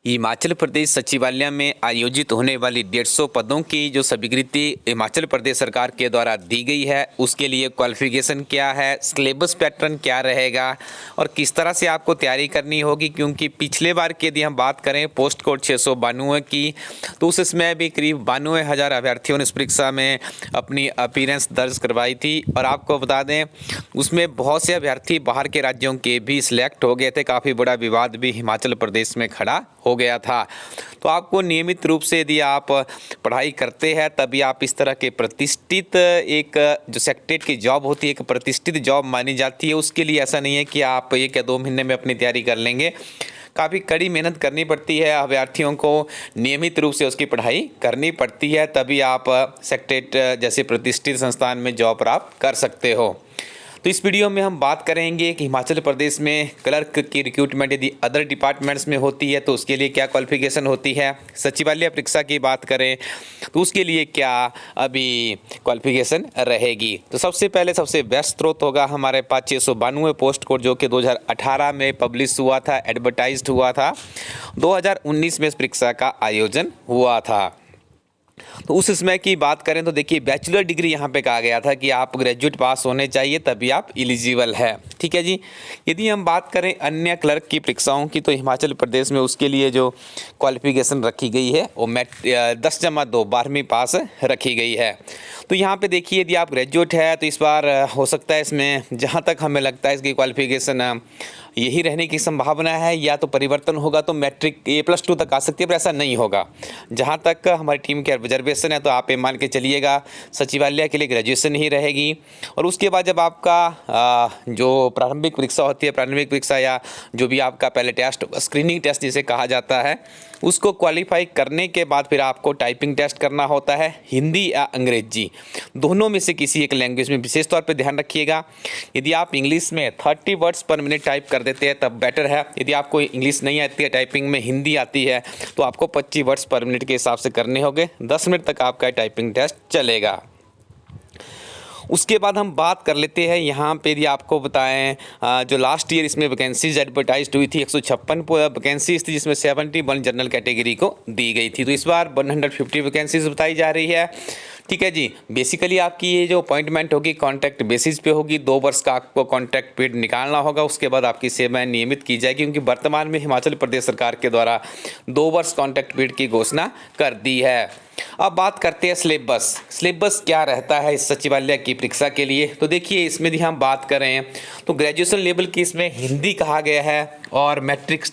हिमाचल प्रदेश सचिवालय में आयोजित होने वाली 150 पदों की जो स्वीकृति हिमाचल प्रदेश सरकार के द्वारा दी गई है, उसके लिए क्वालिफिकेशन क्या है, सिलेबस पैटर्न क्या रहेगा और किस तरह से आपको तैयारी करनी होगी। क्योंकि पिछले बार की यदि हम बात करें पोस्ट कोड 692 की, तो उस समय भी करीब 92,000 अभ्यर्थियों ने इस परीक्षा में अपनी अपीयरेंस दर्ज करवाई थी। और आपको बता दें, उसमें बहुत से अभ्यर्थी बाहर के राज्यों के भी सिलेक्ट हो गए थे। काफ़ी बड़ा विवाद भी हिमाचल प्रदेश में खड़ा हो गया था। तो आपको नियमित रूप से यदि आप पढ़ाई करते हैं, तभी आप इस तरह के प्रतिष्ठित एक जो सेक्रेटरीट की जॉब होती है, एक प्रतिष्ठित जॉब मानी जाती है। उसके लिए ऐसा नहीं है कि आप 1 या 2 महीने में अपनी तैयारी कर लेंगे। काफ़ी कड़ी मेहनत करनी पड़ती है, अभ्यर्थियों को नियमित रूप से उसकी पढ़ाई करनी पड़ती है, तभी आप सेक्रेटरीट जैसे प्रतिष्ठित संस्थान में जॉब प्राप्त कर सकते हो। तो इस वीडियो में हम बात करेंगे कि हिमाचल प्रदेश में क्लर्क की रिक्रूटमेंट यदि अदर डिपार्टमेंट्स में होती है तो उसके लिए क्या क्वालिफिकेशन होती है। सचिवालय परीक्षा की बात करें तो उसके लिए क्या अभी क्वालिफिकेशन रहेगी। तो सबसे पहले सबसे बेस्ट स्रोत होगा हमारे पास 692 पोस्ट कोड, जो कि 2018 में पब्लिश हुआ था, एडवर्टाइज्ड हुआ था। 2019 में इस परीक्षा का आयोजन हुआ था। तो उस समय की बात करें तो देखिए, बैचलर डिग्री यहाँ पे कहा गया था कि आप ग्रेजुएट पास होने चाहिए तभी आप एलिजिबल है। ठीक है जी। यदि हम बात करें अन्य क्लर्क की परीक्षाओं की, तो हिमाचल प्रदेश में उसके लिए जो क्वालिफिकेशन रखी गई है वो 10+2 12वीं पास रखी गई है। तो यहाँ पे देखिए, यदि आप ग्रेजुएट है तो इस बार हो सकता है, इसमें जहाँ तक हमें लगता है इसकी क्वालिफिकेशन यही रहने की संभावना है, या तो परिवर्तन होगा तो मैट्रिक A+2 तक आ सकती है, पर ऐसा नहीं होगा। जहाँ तक हमारी टीम के रिजर्वेशन है, तो आप ये मान के चलिएगा सचिवालय के लिए ग्रेजुएशन ही रहेगी। और उसके बाद जब आपका जो प्रारंभिक परीक्षा होती है, प्रारंभिक परीक्षा या जो भी आपका पहले टेस्ट, स्क्रीनिंग टेस्ट जिसे कहा जाता है, उसको क्वालिफाई करने के बाद फिर आपको टाइपिंग टेस्ट करना होता है, हिंदी या अंग्रेजी दोनों में से किसी एक लैंग्वेज में। विशेष तौर पे ध्यान रखिएगा, यदि आप इंग्लिश में 30 वर्ड्स पर मिनट टाइप कर देते हैं तब बेटर है। यदि आपको इंग्लिश नहीं आती है, टाइपिंग में हिंदी आती है, तो आपको 25 वर्ड्स पर मिनट के हिसाब से करने होंगे। 10 मिनट तक आपका टाइपिंग टेस्ट चलेगा। उसके बाद हम बात कर लेते हैं यहाँ पे, यदि आपको बताएं जो लास्ट ईयर इसमें वैकेंसीज एडवर्टाइज्ड हुई थी, 156 वैकेंसीज थी, जिसमें 71 जनरल कैटेगरी को दी गई थी। तो इस बार 150 वैकेंसीज बताई जा रही है। ठीक है जी। बेसिकली आपकी ये जो अपॉइंटमेंट होगी कॉन्ट्रैक्ट बेसिस पे होगी। 2 वर्ष का आपको कॉन्ट्रैक्ट पीरियड निकालना होगा, उसके बाद आपकी सेवाएं नियमित की जाएगी। क्योंकि वर्तमान में हिमाचल प्रदेश सरकार के द्वारा 2 वर्ष कॉन्ट्रैक्ट पीरियड की घोषणा कर दी है। अब बात करते हैं सिलेबस क्या रहता है इस सचिवालय की परीक्षा के लिए। तो देखिए, इसमें यदि हम बात करें तो ग्रेजुएशन लेवल की इसमें हिंदी कहा गया है, और मैट्रिक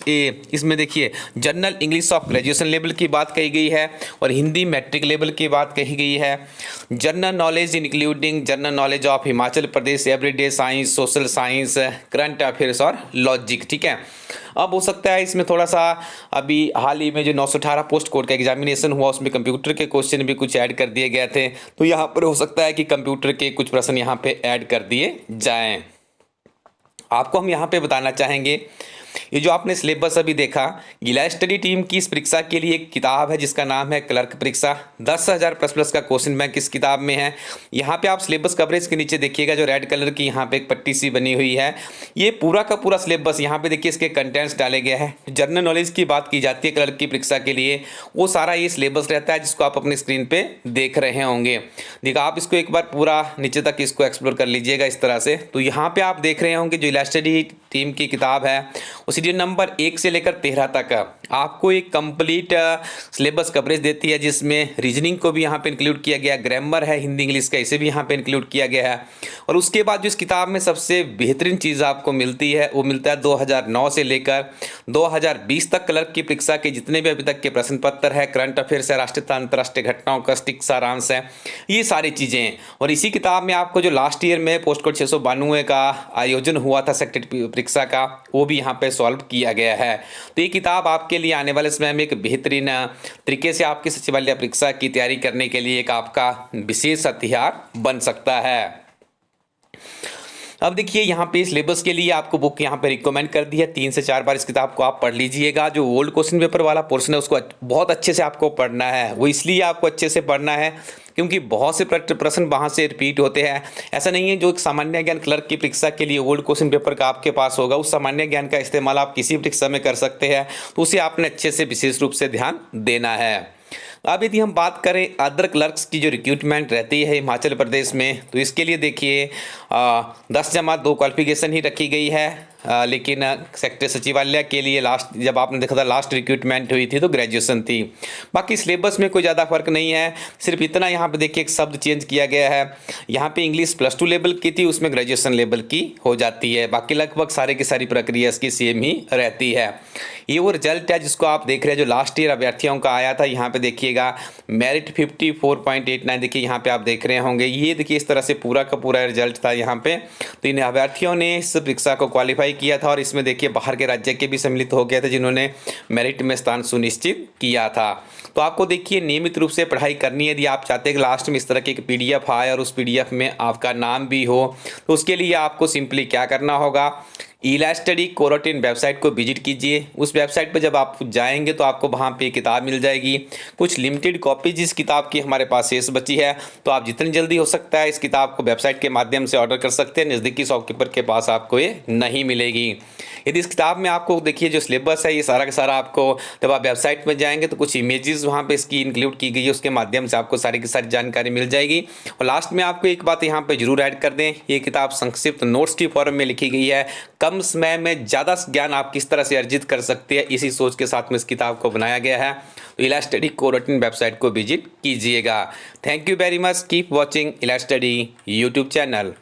इसमें देखिए general English of graduation level की बात कही गई है, और हिंदी मैट्रिक लेवल की बात कही गई है। General knowledge including general knowledge of Himachal Pradesh, everyday science, social science, current affairs और लॉजिक। ठीक है। अब हो सकता है इसमें थोड़ा सा, अभी हाल ही में जो 918 पोस्ट कोड का एग्जामिनेशन हुआ, उसमें कंप्यूटर के क्वेश्चन भी कुछ ऐड कर दिए गए थे। तो यहाँ पर हो सकता है कि कंप्यूटर के कुछ प्रश्न यहाँ पे ऐड कर दिए जाएं। आपको हम यहाँ पे बताना चाहेंगे, ये जो आपने सिलेबस अभी देखा, गीला स्टडी टीम की इस परीक्षा के लिए एक किताब है जिसका नाम है क्लर्क परीक्षा। 10,000 प्लस का क्वेश्चन बैंक इस किताब में है। यहाँ पे आप सिलेबस कवरेज के नीचे देखिएगा, जो रेड कलर की यहाँ पे एक पट्टी सी बनी हुई है, ये पूरा का पूरा सिलेबस यहाँ पे देखिए, इसके कंटेंट्स डाले गए हैं। जनरल नॉलेज की बात की जाती है क्लर्क की परीक्षा के लिए, वो सारा ये सिलेबस रहता है, जिसको आप अपनी स्क्रीन पे देख रहे होंगे। देखा, आप इसको एक बार पूरा नीचे तक इसको एक्सप्लोर कर लीजिएगा इस तरह से। तो यहाँ पे आप देख रहे होंगे जो गीला स्टडी टीम की किताब है, वो सीरियल नंबर 1 से लेकर 13 तक आपको एक कंप्लीट सिलेबस कवरेज देती है, जिसमें रीजनिंग को भी यहाँ पे इंक्लूड किया गया, ग्रामर है हिंदी इंग्लिश का, इसे भी यहाँ पे इंक्लूड किया गया है। और उसके बाद जो इस किताब में सबसे बेहतरीन चीज़ आपको मिलती है, वो मिलता है 2009 से लेकर 2020 तक क्लर्क की परीक्षा के जितने भी अभी तक के प्रश्न पत्र है, करंट अफेयर्स है, राष्ट्रीय अंतर्राष्ट्रीय घटनाओं का सटीक सारांश है, ये सारी चीज़ें हैं। और इसी किताब में आपको जो लास्ट ईयर में पोस्ट कोड 692 का आयोजन हुआ था सेक्रेटरी परीक्षा का, वो भी यहाँ पे सॉल्व किया गया है। तो ये किताब आपके लिए आने वाले समय में एक बेहतरीन तरीके से आपकी सचिवालय परीक्षा की तैयारी करने के लिए एक आपका विशेष हथियार बन सकता है। अब देखिए, यहाँ पे सिलेबस के लिए आपको बुक यहाँ पे रिकमेंड कर दी है। 3 से 4 बार इस किताब को आप पढ़ लीजिएगा। जो ओल्ड क्वेश्चन पेपर वाला पोर्शन है उसको बहुत अच्छे से आपको पढ़ना है। वो इसलिए आपको अच्छे से पढ़ना है क्योंकि बहुत से प्रश्न वहाँ से रिपीट होते हैं। ऐसा नहीं है जो एक सामान्य ज्ञान क्लर्क की परीक्षा के लिए ओल्ड क्वेश्चन पेपर का आपके पास होगा, उस सामान्य ज्ञान का इस्तेमाल आप किसी परीक्षा में कर सकते हैं, तो उसे आपने अच्छे से विशेष रूप से ध्यान देना है। अब यदि हम बात करें अदर क्लर्क्स की जो रिक्रूटमेंट रहती है हिमाचल प्रदेश में, तो इसके लिए देखिए 10+2 क्वालिफिकेशन ही रखी गई है। लेकिन सेक्टर सचिवालय के लिए लास्ट जब आपने देखा था लास्ट रिक्रूटमेंट हुई थी तो ग्रेजुएशन थी। बाकी सिलेबस में कोई ज़्यादा फर्क नहीं है, सिर्फ इतना यहाँ पे देखिए एक शब्द चेंज किया गया है। यहाँ पे इंग्लिश +2 लेवल की थी, उसमें ग्रेजुएशन लेवल की हो जाती है। बाकी लगभग सारे की सारी प्रक्रिया इसकी सेम ही रहती है। ये वो रिजल्ट है जिसको आप देख रहे हैं जो लास्ट ईयर अभ्यर्थियों का आया था। यहाँ पे देखिएगा मेरिट 54.89, देखिए यहाँ पे आप देख रहे होंगे। ये देखिए इस तरह से पूरा का पूरा रिजल्ट था यहाँ पे। तो इन अभ्यर्थियों ने इस परीक्षा को क्वालिफाई किया था और इसमें देखिए बाहर के राज्य के भी सम्मिलित हो गए थे जिन्होंने मेरिट में स्थान सुनिश्चित किया था। तो आपको देखिए नियमित रूप से पढ़ाई करनी है। यदि आप चाहते हैं कि लास्ट में इस तरह की एक PDF आए और उस PDF में आपका नाम भी हो, तो उसके लिए आपको सिंपली क्या करना होगा, इलास्टडी कोरोटिन वेबसाइट को विजिट कीजिए। उस वेबसाइट पर जब आप जाएंगे तो आपको वहाँ पे किताब मिल जाएगी, कुछ लिमिटेड कॉपीज इस किताब की हमारे पास शेष बची है। तो आप जितनी जल्दी हो सकता है इस किताब को वेबसाइट के माध्यम से ऑर्डर कर सकते हैं। नज़दीकी शॉपकीपर के पास आपको ये नहीं मिलेगी। यदि इस किताब में आपको देखिए जो सिलेबस है ये सारा का सारा आपको जब आप वेबसाइट में जाएंगे तो कुछ इमेजेस वहाँ पे इसकी इंक्लूड की गई है, उसके माध्यम से आपको सारी की सारी जानकारी मिल जाएगी। और लास्ट में आपको एक बात यहाँ पे जरूर ऐड कर दें, ये किताब संक्षिप्त नोट्स की फॉर्म में लिखी गई है। कम समय में ज़्यादा ज्ञान आप किस तरह से अर्जित कर सकते हैं, इसी सोच के साथ में इस किताब को बनाया गया है। तो इलास्टडी कोरोटिन वेबसाइट को विजिट कीजिएगा। Thank you very much, keep watching इलास्टडी यूट्यूब चैनल।